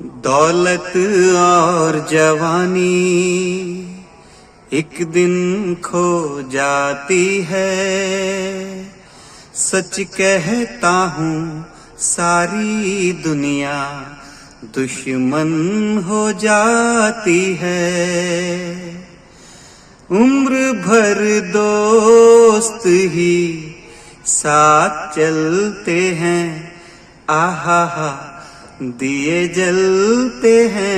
दौलत और जवानी एक दिन खो जाती है। सच कहता हूँ सारी दुनिया दुश्मन हो जाती है। उम्र भर दोस्त ही साथ चलते हैं, आहा हा दिए जलते हैं,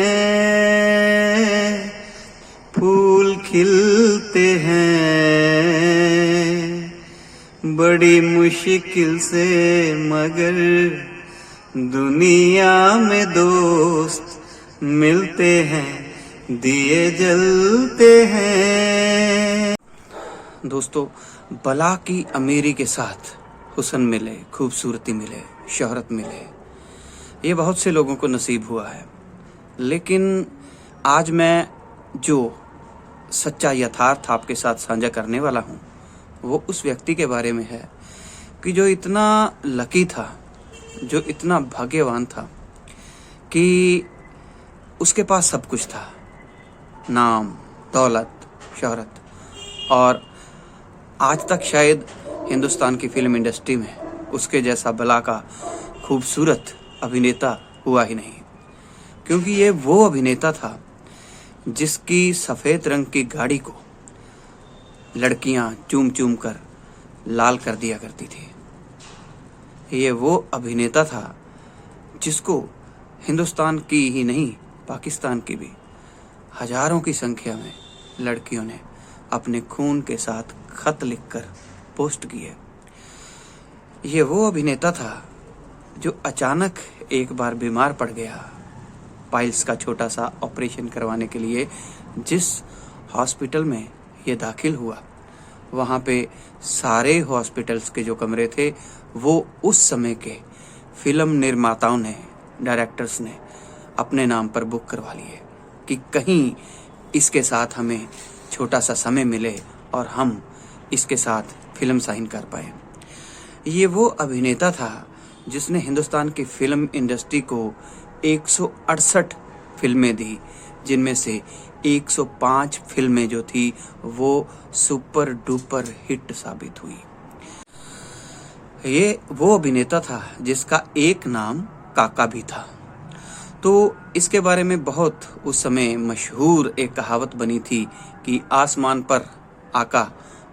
फूल खिलते हैं बड़ी मुश्किल से, मगर दुनिया में दोस्त मिलते हैं, दिए जलते हैं। दोस्तों, बला की अमीरी के साथ हुस्न मिले, खूबसूरती मिले, शोहरत मिले, ये बहुत से लोगों को नसीब हुआ है। लेकिन आज मैं जो सच्चा यथार्थ आपके साथ साझा करने वाला हूँ वो उस व्यक्ति के बारे में है कि जो इतना लकी था, जो इतना भाग्यवान था कि उसके पास सब कुछ था, नाम, दौलत, शोहरत, और आज तक शायद हिंदुस्तान की फिल्म इंडस्ट्री में उसके जैसा बला का खूबसूरत अभिनेता हुआ ही नहीं। क्योंकि ये वो अभिनेता था जिसकी सफ़ेद रंग की गाड़ी को लड़कियां चूम चूम कर लाल कर दिया करती थी। ये वो अभिनेता था जिसको हिंदुस्तान की ही नहीं, पाकिस्तान की भी हजारों की संख्या में लड़कियों ने अपने खून के साथ खत लिखकर पोस्ट किए। ये वो अभिनेता था जो अचानक एक बार बीमार पड़ गया। पाइल्स का छोटा सा ऑपरेशन करवाने के लिए जिस हॉस्पिटल में ये दाखिल हुआ, वहाँ पे सारे हॉस्पिटल्स के जो कमरे थे वो उस समय के फिल्म निर्माताओं ने, डायरेक्टर्स ने अपने नाम पर बुक करवा लिए कि कहीं इसके साथ हमें छोटा सा समय मिले और हम इसके साथ फिल्म साइन कर पाए। ये वो अभिनेता था जिसने हिंदुस्तान की फिल्म इंडस्ट्री को 168 फिल्में दी, जिनमें से 105 फिल्में जो थी वो सुपर डुपर हिट साबित हुई। ये वो अभिनेता था जिसका एक नाम काका भी था। तो इसके बारे में बहुत उस समय मशहूर एक कहावत बनी थी कि आसमान पर आका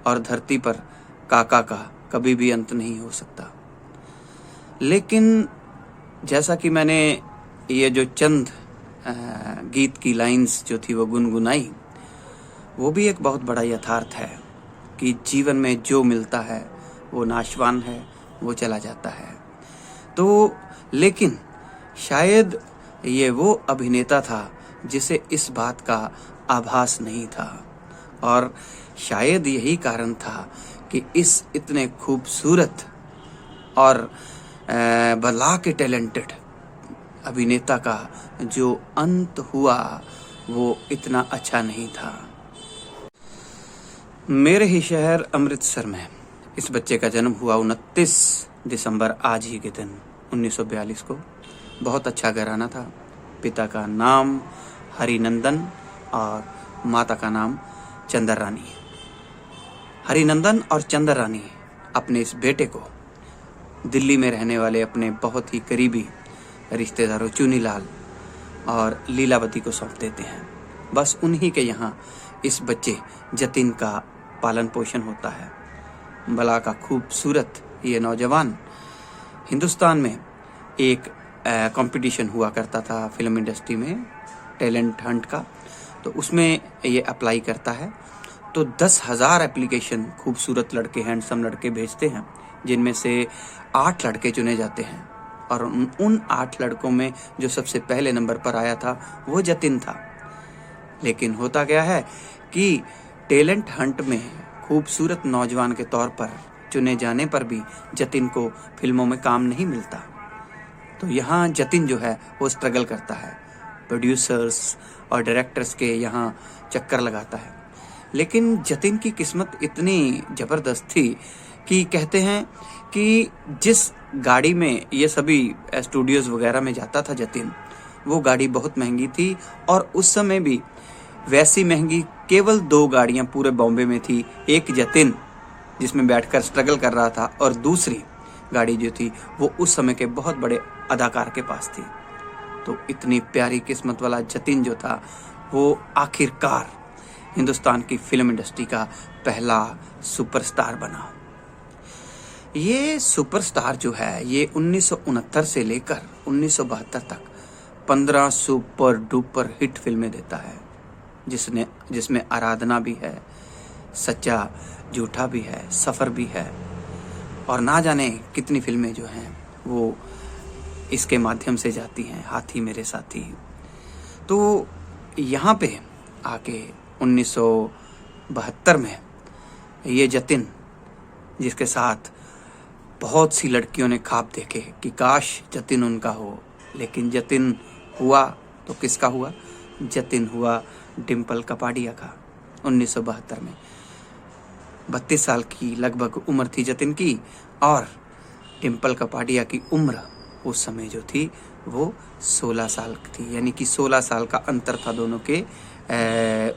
और धरती पर काका का कभी भी अंत नहीं हो सकता। लेकिन जैसा कि मैंने ये जो चंद गीत की लाइंस जो थी वो गुनगुनाई, वो भी एक बहुत बड़ा यथार्थ है कि जीवन में जो मिलता है वो नाशवान है, वो चला जाता है। तो लेकिन शायद ये वो अभिनेता था जिसे इस बात का आभास नहीं था, और शायद यही कारण था कि इस इतने खूबसूरत और बला के टैलेंटेड अभिनेता का जो अंत हुआ वो इतना अच्छा नहीं था। मेरे ही शहर अमृतसर में इस बच्चे का जन्म हुआ 29 दिसंबर आज ही के दिन 1942 को। बहुत अच्छा घराना था। पिता का नाम हरिनंदन और माता का नाम चंदर रानी। हरिनंदन और चंदर रानी अपने इस बेटे को दिल्ली में रहने वाले अपने बहुत ही करीबी रिश्तेदारों चुनीलाल और लीलावती को सौंप देते हैं। बस उन्हीं के यहाँ इस बच्चे जतिन का पालन पोषण होता है। बला का खूबसूरत ये नौजवान, हिंदुस्तान में एक कंपटीशन हुआ करता था फिल्म इंडस्ट्री में, टैलेंट हंट का, तो उसमें ये अप्लाई करता है। तो 10,000 एप्लीकेशन खूबसूरत लड़के, हैंडसम लड़के भेजते हैं, जिनमें से 8 लड़के चुने जाते हैं, और उन 8 लड़कों में जो सबसे पहले नंबर पर आया था वो जतिन था। लेकिन होता क्या है कि टैलेंट हंट में खूबसूरत नौजवान के तौर पर चुने जाने पर भी जतिन को फिल्मों में काम नहीं मिलता। तो यहाँ जतिन जो है वो स्ट्रगल करता है, प्रोड्यूसर्स और डायरेक्टर्स के यहाँ चक्कर लगाता है। लेकिन जतिन की किस्मत इतनी ज़बरदस्त थी कि कहते हैं कि जिस गाड़ी में ये सभी स्टूडियोज़ वगैरह में जाता था जतिन, वो गाड़ी बहुत महंगी थी और उस समय भी वैसी महंगी केवल 2 गाड़ियां पूरे बॉम्बे में थी। एक जतिन जिसमें बैठकर स्ट्रगल कर रहा था और दूसरी गाड़ी जो थी वो उस समय के बहुत बड़े अदाकार के पास थी। तो इतनी प्यारी किस्मत वाला जतिन जो था वो आखिरकार हिंदुस्तान की फिल्म इंडस्ट्री का पहला सुपरस्टार बना। ये सुपरस्टार जो है ये 1969 से लेकर 1972 तक 15 सुपर डुपर हिट फिल्में देता है, जिसमें आराधना भी है, सच्चा झूठा भी है, सफ़र भी है और ना जाने कितनी फिल्में जो हैं वो इसके माध्यम से जाती हैं। हाथी मेरे साथी। तो यहाँ पे आके 1972 में ये जतिन, जिसके साथ बहुत सी लड़कियों ने ख्वाब देखे कि काश जतिन उनका हो, लेकिन जतिन हुआ तो किसका हुआ? जतिन हुआ डिम्पल कपाड़िया का। 1972 में 32 साल की लगभग उम्र थी जतिन की और डिम्पल कपाड़िया की उम्र उस समय जो थी वो 16 साल थी, यानी कि 16 साल का अंतर था दोनों के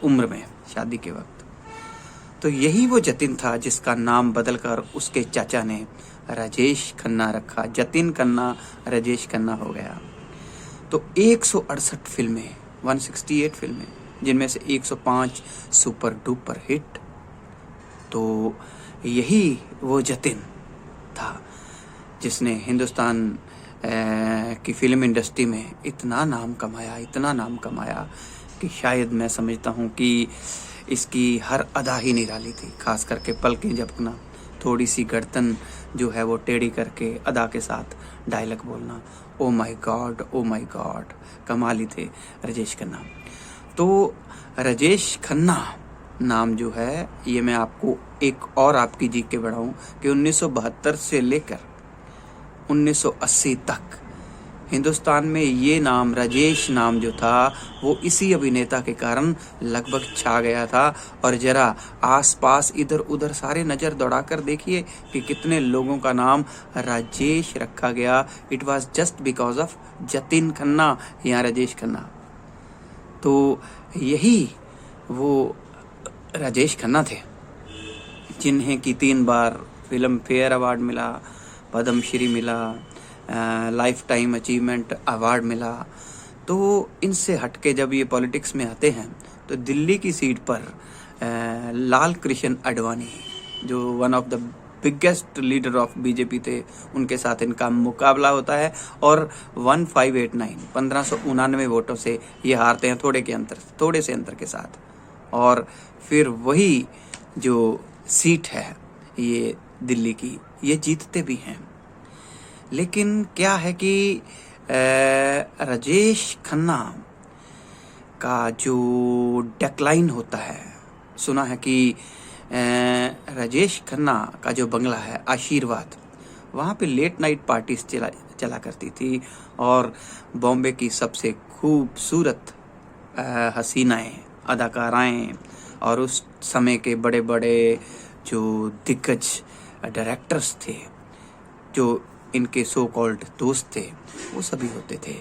उम्र में शादी के वक्त। तो यही वो जतिन था जिसका नाम बदलकर उसके चाचा ने राजेश खन्ना रखा। जतिन खन्ना राजेश खन्ना हो गया। तो 168 फिल्में, 168 फिल्में, जिनमें से 105 सुपर डुपर हिट। तो यही वो जतिन था जिसने हिंदुस्तान की फिल्म इंडस्ट्री में इतना नाम कमाया कि शायद मैं समझता हूँ कि इसकी हर अदा ही निराली थी। खास करके पलकें झपकना, थोड़ी सी गर्दन जो है वो टेढ़ी करके अदा के साथ डायलॉग बोलना, ओ माय गॉड, कमाल ही थे राजेश खन्ना। तो राजेश खन्ना नाम जो है ये मैं आपको एक और आपकी जीक के बढ़ाऊं कि 1972 से लेकर 1980 तक हिंदुस्तान में ये नाम, राजेश नाम जो था वो इसी अभिनेता के कारण लगभग छा गया था। और जरा आसपास इधर उधर सारे नज़र दौड़ाकर देखिए कि कितने लोगों का नाम राजेश रखा गया। It was just because of Jatin Khanna या राजेश खन्ना। तो यही वो राजेश खन्ना थे जिन्हें कि 3 बार फिल्म फेयर अवार्ड मिला, पद्मश्री मिला, लाइफ टाइम अचीवमेंट अवार्ड मिला। तो इनसे हटके जब ये पॉलिटिक्स में आते हैं तो दिल्ली की सीट पर लाल कृष्ण आडवाणी, जो one of the biggest leader of BJP थे, उनके साथ इनका मुकाबला होता है और 1599 वोटों से ये हारते हैं, थोड़े से अंतर के साथ। और फिर वही जो सीट है ये दिल्ली की, ये जीतते भी हैं। लेकिन क्या है कि राजेश खन्ना का जो डेक्लाइन होता है, सुना है कि राजेश खन्ना का जो बंगला है आशीर्वाद, वहाँ पे लेट नाइट पार्टीज चला करती थी और बॉम्बे की सबसे खूबसूरत हसीनाएं, अदाकाराएं और उस समय के बड़े बड़े जो दिग्गज डायरेक्टर्स थे, जो इनके सो कॉल्ड दोस्त थे, वो सभी होते थे।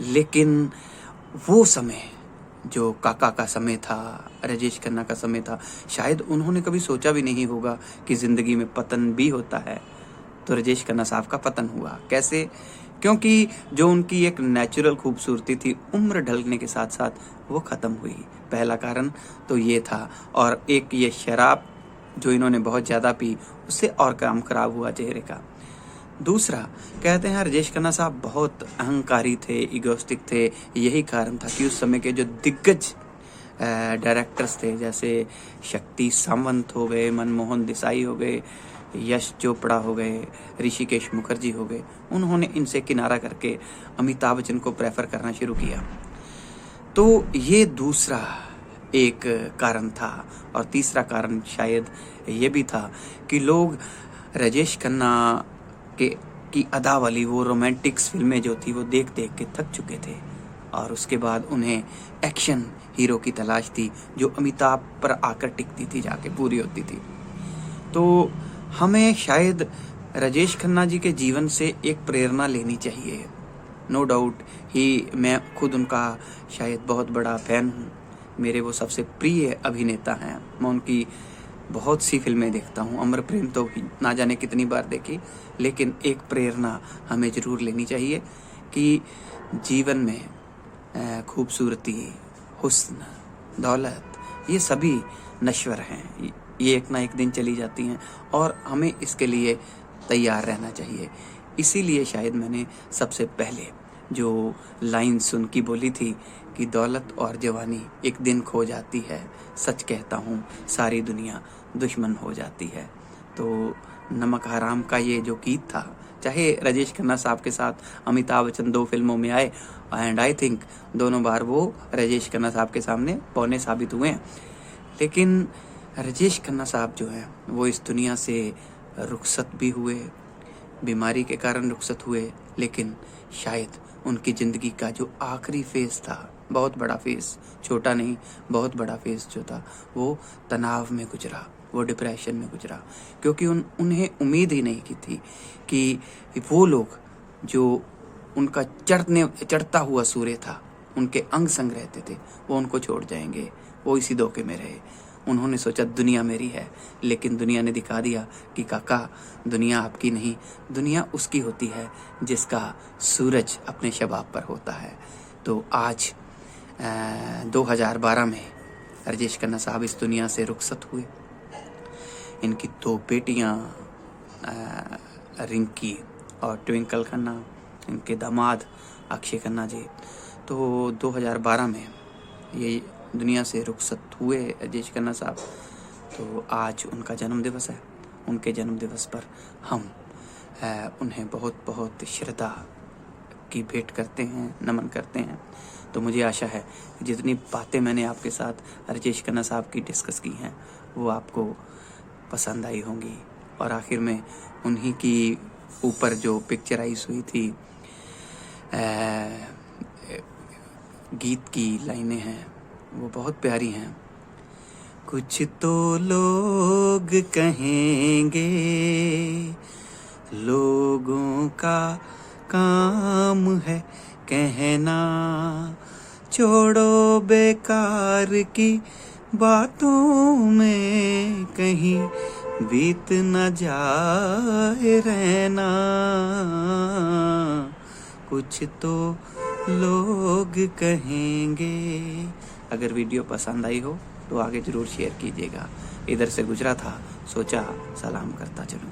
लेकिन वो समय जो काका का समय था, राजेश खन्ना का समय था, शायद उन्होंने कभी सोचा भी नहीं होगा कि ज़िंदगी में पतन भी होता है। तो राजेश खन्ना साहब का पतन हुआ कैसे? क्योंकि जो उनकी एक नेचुरल खूबसूरती थी, उम्र ढलने के साथ साथ वो ख़त्म हुई। पहला कारण तो ये था। और एक ये शराब जो इन्होंने बहुत ज़्यादा पी, उससे और काम खराब हुआ चेहरे का। दूसरा, कहते हैं राजेश खन्ना साहब बहुत अहंकारी थे, इगोस्टिक थे। यही कारण था कि उस समय के जो दिग्गज डायरेक्टर्स थे, जैसे शक्ति सावंत हो गए, मनमोहन देसाई हो गए, यश चोपड़ा हो गए, ऋषिकेश मुखर्जी हो गए, उन्होंने इनसे किनारा करके अमिताभ बच्चन को प्रेफर करना शुरू किया। तो ये दूसरा एक कारण था। और तीसरा कारण शायद ये भी था कि लोग राजेश खन्ना की अदा वाली वो रोमांटिक्स फिल्में जो थी वो देख देख के थक चुके थे और उसके बाद उन्हें एक्शन हीरो की तलाश थी जो अमिताभ पर आकर टिकती थी, जाके पूरी होती थी। तो हमें शायद राजेश खन्ना जी के जीवन से एक प्रेरणा लेनी चाहिए। नो डाउट मैं खुद उनका शायद बहुत बड़ा फ़ैन हूँ। मेरे वो सबसे प्रिय अभिनेता हैं। मैं उनकी बहुत सी फिल्में देखता हूँ। अमर प्रेम तो ना जाने कितनी बार देखी, लेकिन एक प्रेरणा हमें ज़रूर लेनी चाहिए कि जीवन में खूबसूरती, हुस्न, दौलत ये सभी नश्वर हैं। ये एक ना एक दिन चली जाती हैं और हमें इसके लिए तैयार रहना चाहिए। इसीलिए शायद मैंने सबसे पहले जो लाइन सुन की बोली थी कि दौलत और जवानी एक दिन खो जाती है, सच कहता हूँ सारी दुनिया दुश्मन हो जाती है। तो नमक हराम का ये जो गीत था, चाहे राजेश खन्ना साहब के साथ अमिताभ बच्चन 2 फिल्मों में आए एंड आई थिंक दोनों बार वो राजेश खन्ना साहब के सामने पौने साबित हुए हैं, लेकिन राजेश खन्ना साहब जो हैं वो इस दुनिया से रुखसत भी हुए, बीमारी के कारण रुखसत हुए, लेकिन शायद उनकी ज़िंदगी का जो आखिरी फेज़ था, बहुत बड़ा फेज़, छोटा नहीं बहुत बड़ा फेज़ जो था, वो तनाव में गुजरा, वो डिप्रेशन में गुजरा, क्योंकि उन्हें उम्मीद ही नहीं की थी कि वो लोग जो उनका चढ़ता हुआ सूर्य था, उनके अंग संग रहते थे, वो उनको छोड़ जाएंगे। वो इसी धोखे में रहे। उन्होंने सोचा दुनिया मेरी है, लेकिन दुनिया ने दिखा दिया कि काका दुनिया आपकी नहीं, दुनिया उसकी होती है जिसका सूरज अपने शबाब पर होता है। तो आज 2012 में राजेश खन्ना साहब इस दुनिया से रुखसत हुए। इनकी 2 बेटियां रिंकी और ट्विंकल खन्ना, इनके दामाद अक्षय खन्ना जी। तो 2012 में ये दुनिया से रुखसत हुए राजेश खन्ना साहब। तो आज उनका जन्मदिवस है। उनके जन्मदिवस पर हम उन्हें बहुत बहुत श्रद्धा की भेंट करते हैं, नमन करते हैं। तो मुझे आशा है कि जितनी बातें मैंने आपके साथ राजेश खन्ना साहब की डिस्कस की हैं वो आपको पसंद आई होंगी। और आखिर में उन्हीं की ऊपर जो पिक्चराइज हुई थी गीत की लाइनें हैं वो बहुत प्यारी हैं। कुछ तो लोग कहेंगे, लोगों का काम है कहना, छोड़ो बेकार की बातों में कहीं बीत न जाए रहना। कुछ तो लोग कहेंगे। अगर वीडियो पसंद आई हो तो आगे ज़रूर शेयर कीजिएगा। इधर से गुजरा था, सोचा सलाम करता चलूँ।